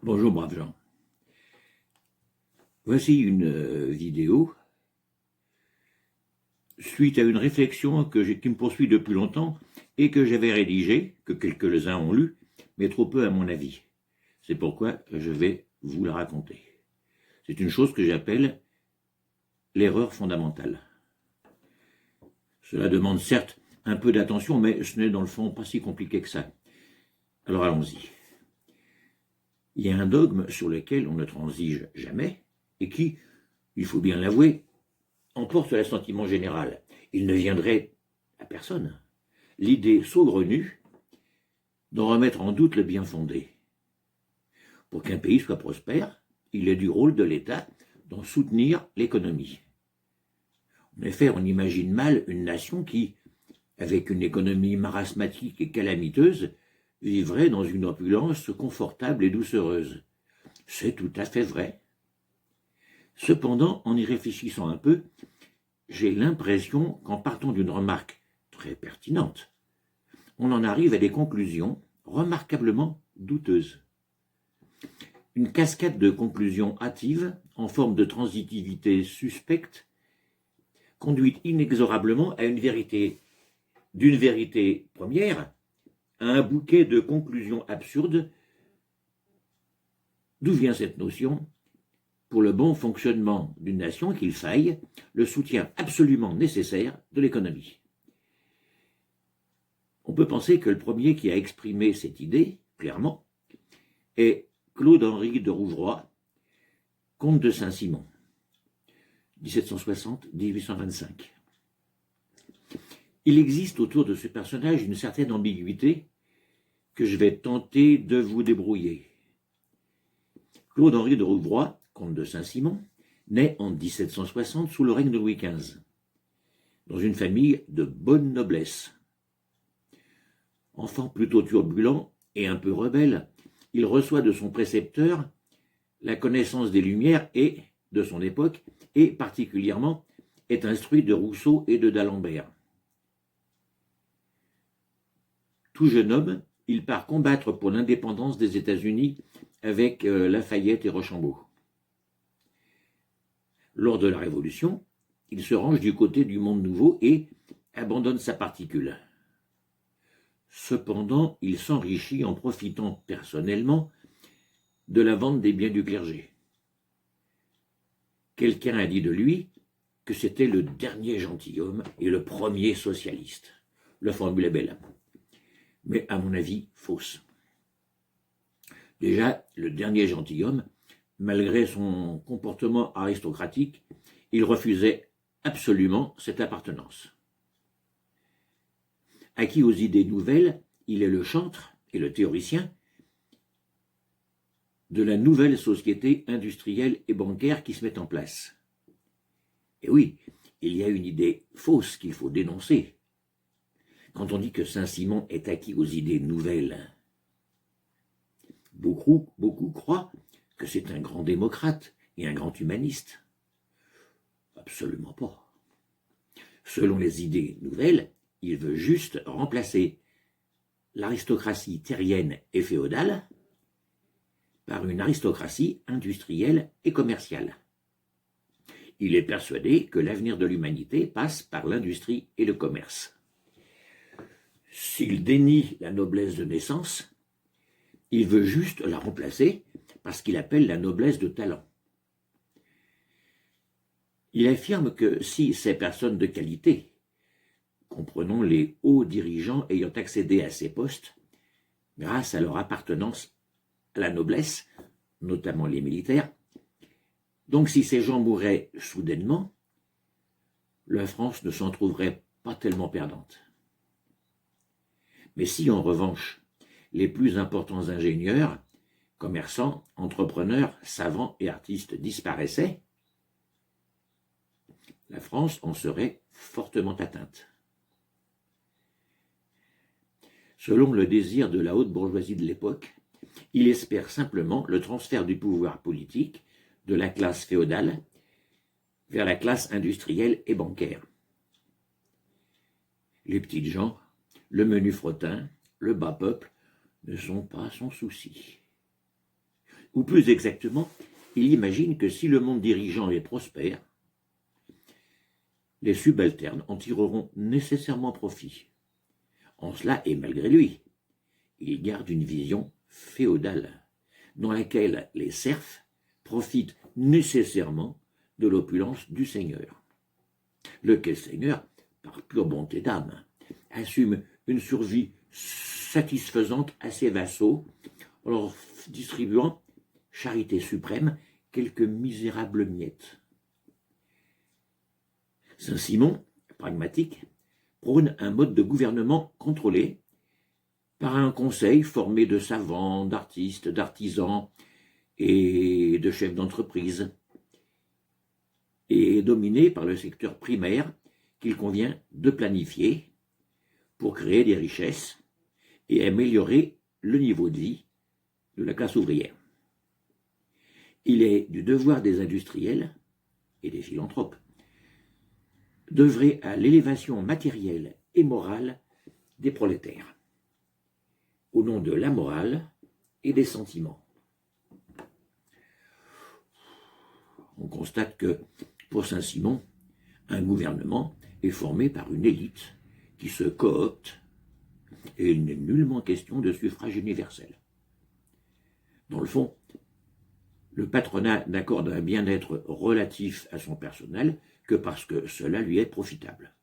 Bonjour braves gens. Voici une vidéo suite à une réflexion qui me poursuit depuis longtemps et que j'avais rédigée, que quelques-uns ont lu, mais trop peu à mon avis. C'est pourquoi je vais vous la raconter. C'est une chose que j'appelle l'erreur fondamentale. Cela demande certes un peu d'attention, mais ce n'est dans le fond pas si compliqué que ça. Alors allons-y. Il y a un dogme sur lequel on ne transige jamais et qui, il faut bien l'avouer, emporte l'assentiment général. Il ne viendrait à personne l'idée saugrenue d'en remettre en doute le bien fondé. Pour qu'un pays soit prospère, il est du rôle de l'État d'en soutenir l'économie. En effet, on imagine mal une nation qui, avec une économie marasmatique et calamiteuse, vivrait dans une opulence confortable et doucereuse. C'est tout à fait vrai. Cependant, en y réfléchissant un peu, j'ai l'impression qu'en partant d'une remarque très pertinente, on en arrive à des conclusions remarquablement douteuses. Une cascade de conclusions hâtives, en forme de transitivité suspecte, conduit inexorablement à d'une vérité première, à un bouquet de conclusions absurdes. D'où vient cette notion ? Pour le bon fonctionnement d'une nation qu'il faille le soutien absolument nécessaire de l'économie. On peut penser que le premier qui a exprimé cette idée, clairement, est Claude-Henri de Rouvroy, comte de Saint-Simon, 1760-1825. Il existe autour de ce personnage une certaine ambiguïté que je vais tenter de vous débrouiller. Claude-Henri de Rouvroy, comte de Saint-Simon, naît en 1760 sous le règne de Louis XV, dans une famille de bonne noblesse. Enfant plutôt turbulent et un peu rebelle, il reçoit de son précepteur la connaissance des Lumières et de son époque, et particulièrement est instruit de Rousseau et de d'Alembert. Tout jeune homme, il part combattre pour l'indépendance des États-Unis avec Lafayette et Rochambeau. Lors de la Révolution, il se range du côté du monde nouveau et abandonne sa particule. Cependant, il s'enrichit en profitant personnellement de la vente des biens du clergé. Quelqu'un a dit de lui que c'était le dernier gentilhomme et le premier socialiste. La formule est belle, mais à mon avis, fausse. Déjà, le dernier gentilhomme, malgré son comportement aristocratique, il refusait absolument cette appartenance. Acquis aux idées nouvelles, il est le chantre et le théoricien de la nouvelle société industrielle et bancaire qui se met en place. Et oui, il y a une idée fausse qu'il faut dénoncer. Quand on dit que Saint-Simon est acquis aux idées nouvelles, beaucoup croient que c'est un grand démocrate et un grand humaniste. Absolument pas. Selon les idées nouvelles, il veut juste remplacer l'aristocratie terrienne et féodale par une aristocratie industrielle et commerciale. Il est persuadé que l'avenir de l'humanité passe par l'industrie et le commerce. S'il dénie la noblesse de naissance, il veut juste la remplacer par ce qu'il appelle la noblesse de talent. Il affirme que si ces personnes de qualité, comprenons les hauts dirigeants ayant accédé à ces postes, grâce à leur appartenance à la noblesse, notamment les militaires, donc si ces gens mouraient soudainement, la France ne s'en trouverait pas tellement perdante. Mais si en revanche, les plus importants ingénieurs, commerçants, entrepreneurs, savants et artistes disparaissaient, la France en serait fortement atteinte. Selon le désir de la haute bourgeoisie de l'époque, il espère simplement le transfert du pouvoir politique de la classe féodale vers la classe industrielle et bancaire. Les petites gens, le menu frottin, le bas peuple ne sont pas son souci. Ou plus exactement, il imagine que si le monde dirigeant est prospère, les subalternes en tireront nécessairement profit. En cela, et malgré lui, il garde une vision féodale, dans laquelle les serfs profitent nécessairement de l'opulence du seigneur. Lequel seigneur, par pure bonté d'âme, assume une survie satisfaisante à ses vassaux, en leur distribuant, charité suprême, quelques misérables miettes. Saint-Simon, pragmatique, prône un mode de gouvernement contrôlé par un conseil formé de savants, d'artistes, d'artisans et de chefs d'entreprise, et dominé par le secteur primaire qu'il convient de planifier pour créer des richesses et améliorer le niveau de vie de la classe ouvrière. Il est du devoir des industriels et des philanthropes d'œuvrer à l'élévation matérielle et morale des prolétaires, au nom de la morale et des sentiments. On constate que, pour Saint-Simon, un gouvernement est formé par une élite qui se coopte et il n'est nullement question de suffrage universel. Dans le fond, le patronat n'accorde un bien-être relatif à son personnel que parce que cela lui est profitable.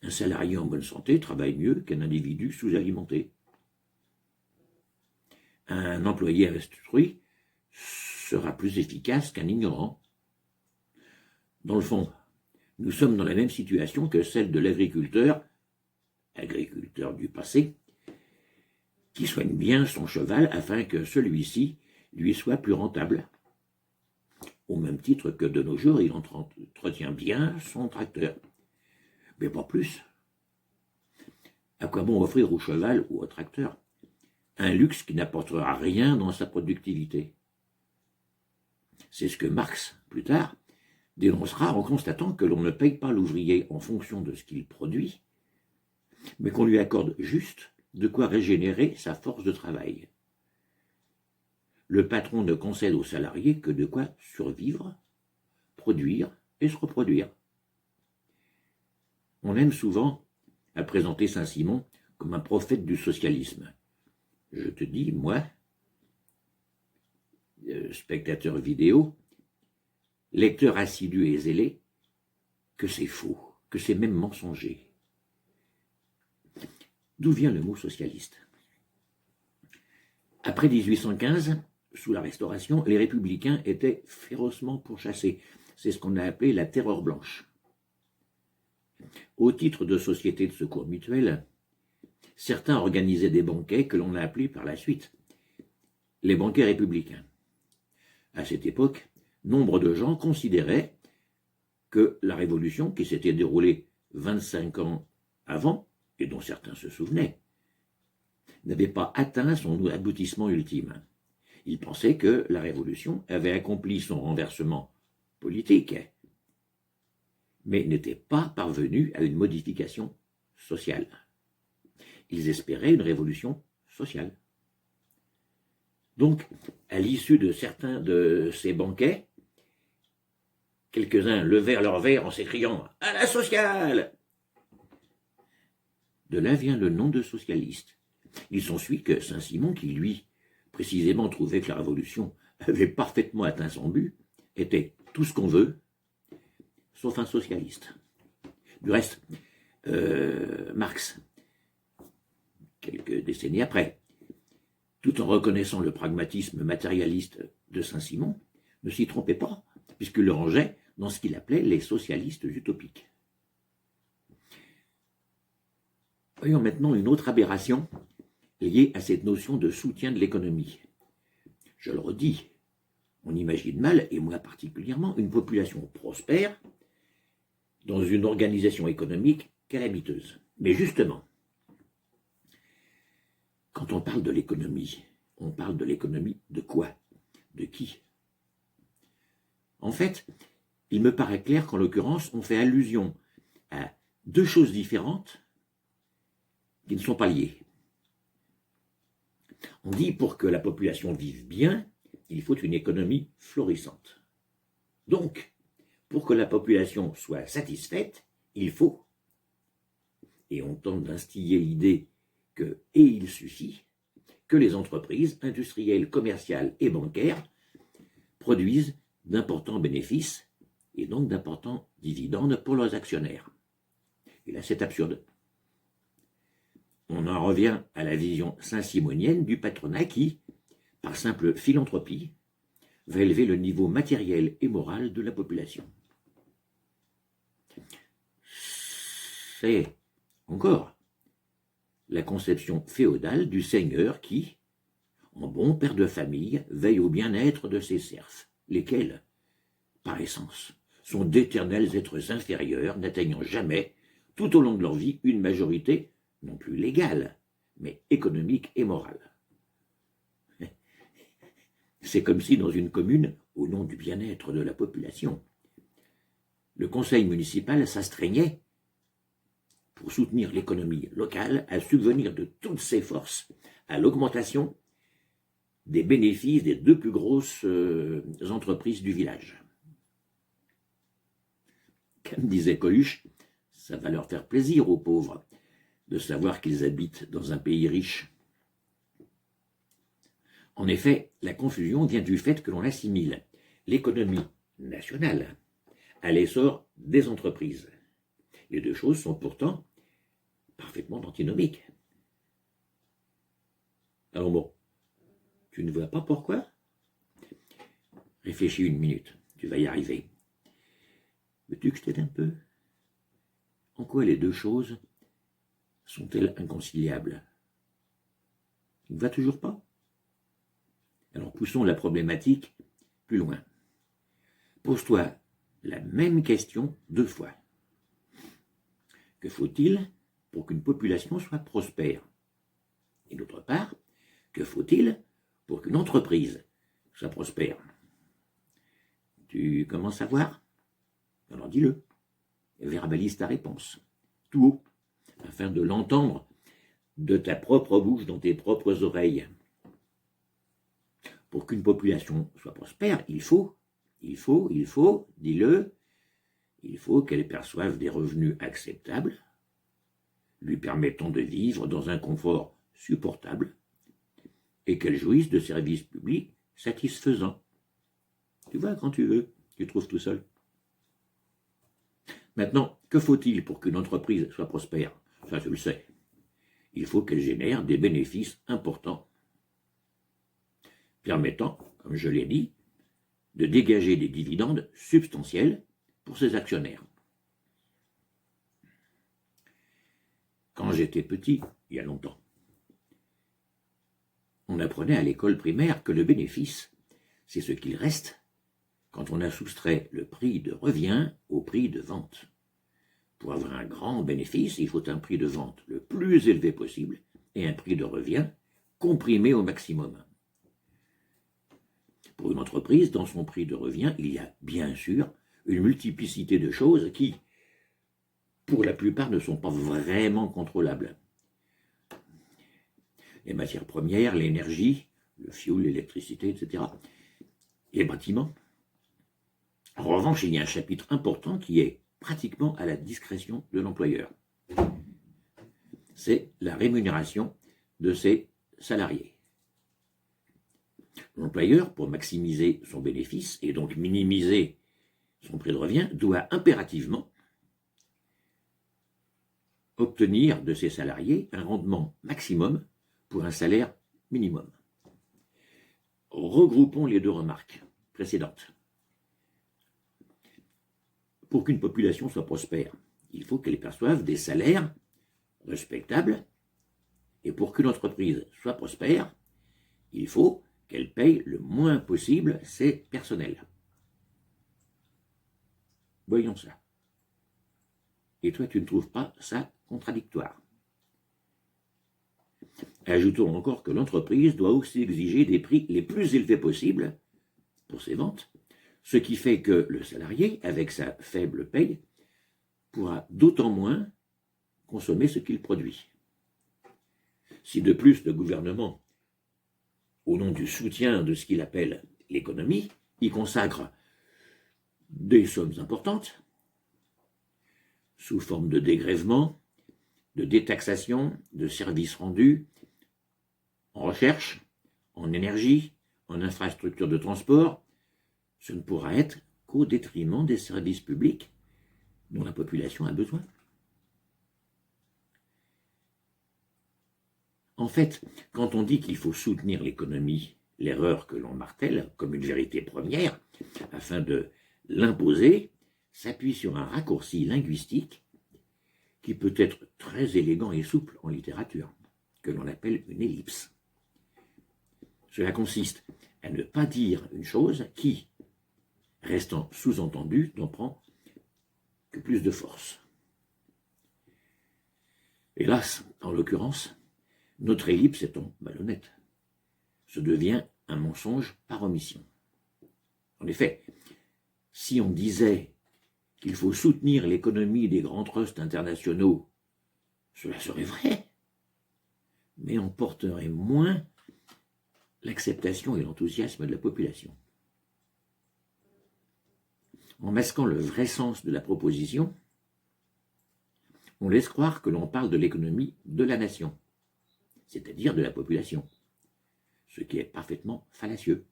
Un salarié en bonne santé travaille mieux qu'un individu sous-alimenté. Un employé instruit sera plus efficace qu'un ignorant. Dans le fond, nous sommes dans la même situation que celle de l'agriculteur du passé, qui soigne bien son cheval afin que celui-ci lui soit plus rentable, au même titre que de nos jours il entretient bien son tracteur, mais pas plus. À quoi bon offrir au cheval ou au tracteur un luxe qui n'apportera rien dans sa productivité? C'est ce que Marx, plus tard, dénoncera en constatant que l'on ne paye pas l'ouvrier en fonction de ce qu'il produit, mais qu'on lui accorde juste de quoi régénérer sa force de travail. Le patron ne concède aux salariés que de quoi survivre, produire et se reproduire. On aime souvent à présenter Saint-Simon comme un prophète du socialisme. Je te dis, moi, spectateur vidéo, lecteur assidu et zélé, que c'est faux, que c'est même mensonger. D'où vient le mot socialiste? Après 1815, sous la Restauration, les républicains étaient férocement pourchassés. C'est ce qu'on a appelé la terreur blanche. Au titre de sociétés de secours mutuels, certains organisaient des banquets que l'on a appelés par la suite les banquets républicains. À cette époque, nombre de gens considéraient que la Révolution, qui s'était déroulée 25 ans avant, et dont certains se souvenaient, n'avait pas atteint son aboutissement ultime. Ils pensaient que la Révolution avait accompli son renversement politique, mais n'était pas parvenue à une modification sociale. Ils espéraient une révolution sociale. Donc, à l'issue de certains de ces banquets, quelques-uns levèrent leur verre en s'écriant « À la sociale !» De là vient le nom de socialiste. Il s'ensuit que Saint-Simon, qui lui, précisément trouvait que la Révolution avait parfaitement atteint son but, était tout ce qu'on veut, sauf un socialiste. Du reste, Marx, quelques décennies après, tout en reconnaissant le pragmatisme matérialiste de Saint-Simon, ne s'y trompait pas, puisqu'il le rangeait dans ce qu'il appelait les socialistes utopiques. Voyons maintenant une autre aberration liée à cette notion de soutien de l'économie. Je le redis, on imagine mal, et moi particulièrement, une population prospère dans une organisation économique calamiteuse. Mais justement, quand on parle de l'économie, on parle de l'économie de quoi? De qui? En fait, il me paraît clair qu'en l'occurrence, on fait allusion à deux choses différentes qui ne sont pas liées. On dit pour que la population vive bien, il faut une économie florissante. Donc, pour que la population soit satisfaite, il faut, et on tente d'instiller l'idée que, et il suffit, que les entreprises industrielles, commerciales et bancaires produisent d'importants bénéfices et donc d'importants dividendes pour leurs actionnaires. Et là, c'est absurde. On en revient à la vision saint-simonienne du patronat qui, par simple philanthropie, va élever le niveau matériel et moral de la population. C'est encore la conception féodale du seigneur qui, en bon père de famille, veille au bien-être de ses serfs, lesquels, par essence, sont d'éternels êtres inférieurs, n'atteignant jamais, tout au long de leur vie, une majorité non plus légale, mais économique et morale. C'est comme si dans une commune, au nom du bien-être de la population, le conseil municipal s'astreignait, pour soutenir l'économie locale, à subvenir de toutes ses forces à l'augmentation des bénéfices des deux plus grosses entreprises du village. Comme disait Coluche, ça va leur faire plaisir aux pauvres de savoir qu'ils habitent dans un pays riche. En effet, la confusion vient du fait que l'on assimile l'économie nationale à l'essor des entreprises. Les deux choses sont pourtant parfaitement antinomiques. Alors bon, tu ne vois pas pourquoi? Réfléchis une minute, tu vas y arriver. Veux-tu que je t'aide un peu? En quoi les deux choses sont-elles inconciliables? Tu ne vois toujours pas? Alors poussons la problématique plus loin. Pose-toi la même question deux fois. Que faut-il pour qu'une population soit prospère? Et d'autre part, que faut-il pour qu'une entreprise soit prospère? Tu commences à voir? Alors dis-le. Verbalise ta réponse, tout haut, afin de l'entendre de ta propre bouche dans tes propres oreilles. Pour qu'une population soit prospère, il faut, dis-le, il faut qu'elle perçoive des revenus acceptables, lui permettant de vivre dans un confort supportable, et qu'elle jouisse de services publics satisfaisants. Tu vois, quand tu veux, tu trouves tout seul. Maintenant, que faut-il pour qu'une entreprise soit prospère? Ça, je le sais. Il faut qu'elle génère des bénéfices importants, permettant, comme je l'ai dit, de dégager des dividendes substantiels pour ses actionnaires. Quand j'étais petit, il y a longtemps, on apprenait à l'école primaire que le bénéfice, c'est ce qu'il reste quand on a soustrait le prix de revient au prix de vente. Pour avoir un grand bénéfice, il faut un prix de vente le plus élevé possible et un prix de revient comprimé au maximum. Pour une entreprise, dans son prix de revient, il y a bien sûr une multiplicité de choses qui, pour la plupart, ne sont pas vraiment contrôlables. Les matières premières, l'énergie, le fioul, l'électricité, etc. Les bâtiments. En revanche, il y a un chapitre important qui est pratiquement à la discrétion de l'employeur. C'est la rémunération de ses salariés. L'employeur, pour maximiser son bénéfice et donc minimiser son prix de revient, doit impérativement obtenir de ses salariés un rendement maximum pour un salaire minimum. Regroupons les deux remarques précédentes. Pour qu'une population soit prospère, il faut qu'elle perçoive des salaires respectables, et pour qu'une entreprise soit prospère, il faut qu'elle paye le moins possible ses personnels. Voyons ça. Et toi, tu ne trouves pas ça contradictoire? Ajoutons encore que l'entreprise doit aussi exiger des prix les plus élevés possibles pour ses ventes, ce qui fait que le salarié, avec sa faible paye, pourra d'autant moins consommer ce qu'il produit. Si de plus le gouvernement au nom du soutien de ce qu'il appelle l'économie, y consacre des sommes importantes, sous forme de dégrèvement, de détaxation, de services rendus, en recherche, en énergie, en infrastructures de transport. Ce ne pourra être qu'au détriment des services publics dont la population a besoin. En fait, quand on dit qu'il faut soutenir l'économie, l'erreur que l'on martèle comme une vérité première, afin de l'imposer, s'appuie sur un raccourci linguistique qui peut être très élégant et souple en littérature, que l'on appelle une ellipse. Cela consiste à ne pas dire une chose qui, restant sous-entendue, n'en prend que plus de force. Hélas, en l'occurrence, notre ellipse étant malhonnête, ce devient un mensonge par omission. En effet, si on disait qu'il faut soutenir l'économie des grands trusts internationaux, cela serait vrai, mais on porterait moins l'acceptation et l'enthousiasme de la population. En masquant le vrai sens de la proposition, on laisse croire que l'on parle de l'économie de la nation, c'est-à-dire de la population, ce qui est parfaitement fallacieux.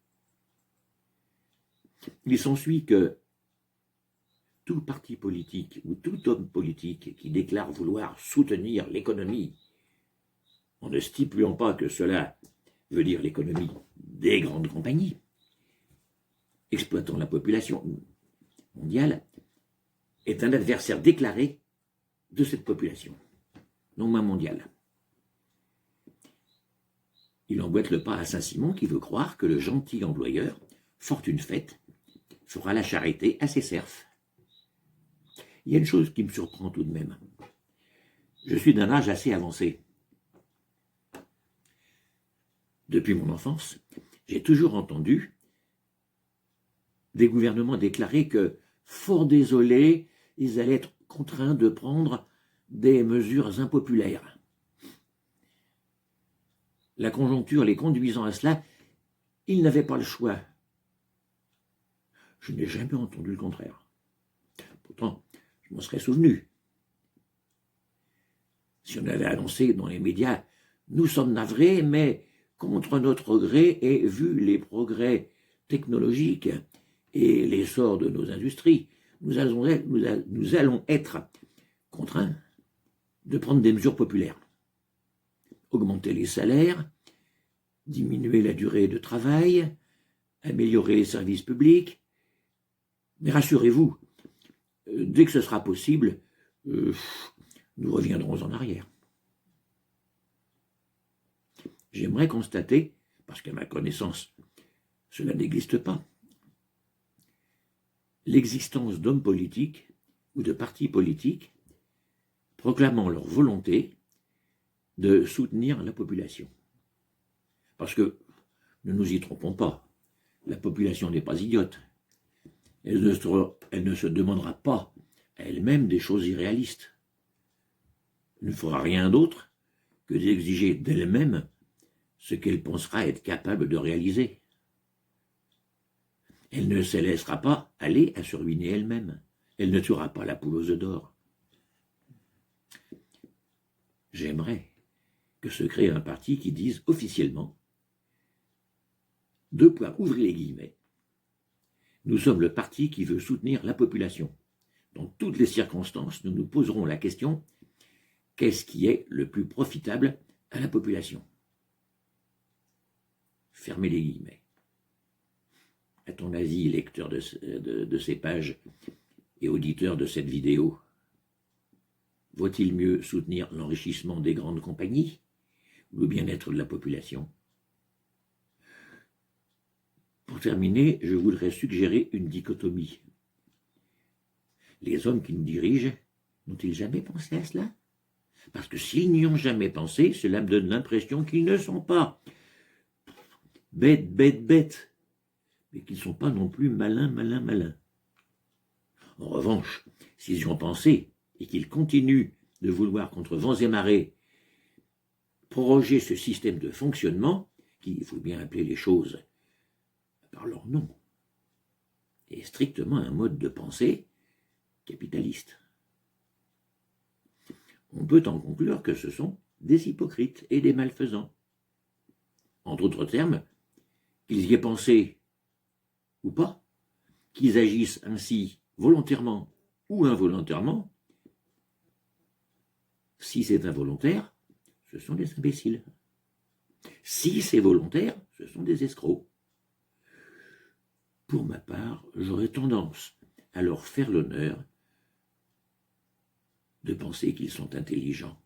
Il s'ensuit que tout parti politique ou tout homme politique qui déclare vouloir soutenir l'économie, en ne stipulant pas que cela veut dire l'économie des grandes compagnies, exploitant la population mondiale, est un adversaire déclaré de cette population, non moins mondiale. Il emboîte le pas à Saint-Simon qui veut croire que le gentil employeur, fortune faite, fera la charité à ses serfs. Il y a une chose qui me surprend tout de même. Je suis d'un âge assez avancé. Depuis mon enfance, j'ai toujours entendu des gouvernements déclarer que, fort désolés, ils allaient être contraints de prendre des mesures impopulaires. La conjoncture les conduisant à cela, ils n'avaient pas le choix. Je n'ai jamais entendu le contraire. Pourtant, je m'en serais souvenu. Si on avait annoncé dans les médias « Nous sommes navrés, mais contre notre gré et vu les progrès technologiques et l'essor de nos industries, nous allons être contraints de prendre des mesures populaires. Augmenter les salaires, diminuer la durée de travail, améliorer les services publics. Mais rassurez-vous, dès que ce sera possible, nous reviendrons en arrière. » J'aimerais constater, parce qu'à ma connaissance, cela n'existe pas, l'existence d'hommes politiques ou de partis politiques proclamant leur volonté de soutenir la population. Parce que, ne nous y trompons pas, la population n'est pas idiote. Elle ne se demandera pas à elle-même des choses irréalistes. Elle ne fera rien d'autre que d'exiger d'elle-même ce qu'elle pensera être capable de réaliser. Elle ne se laissera pas aller à se ruiner elle-même. Elle ne tuera pas la poule aux œufs d'or. J'aimerais que se crée un parti qui dise officiellement, ouvrez les guillemets, nous sommes le parti qui veut soutenir la population. Dans toutes les circonstances, nous nous poserons la question, qu'est-ce qui est le plus profitable à la population? Fermez les guillemets. À ton avis, lecteur de ces pages et auditeur de cette vidéo, vaut-il mieux soutenir l'enrichissement des grandes compagnies ou le bien-être de la population? Pour terminer, je voudrais suggérer une dichotomie. Les hommes qui nous dirigent n'ont-ils jamais pensé à cela? Parce que s'ils n'y ont jamais pensé, cela me donne l'impression qu'ils ne sont pas bêtes, mais qu'ils ne sont pas non plus malins. En revanche, s'ils y ont pensé et qu'ils continuent de vouloir, contre vents et marées, proroger ce système de fonctionnement, il faut bien appeler les choses par leur nom, est strictement un mode de pensée capitaliste. On peut en conclure que ce sont des hypocrites et des malfaisants. En d'autres termes, qu'ils y aient pensé ou pas, qu'ils agissent ainsi volontairement ou involontairement, si c'est involontaire, ce sont des imbéciles. Si c'est volontaire, ce sont des escrocs. Pour ma part, j'aurais tendance à leur faire l'honneur de penser qu'ils sont intelligents.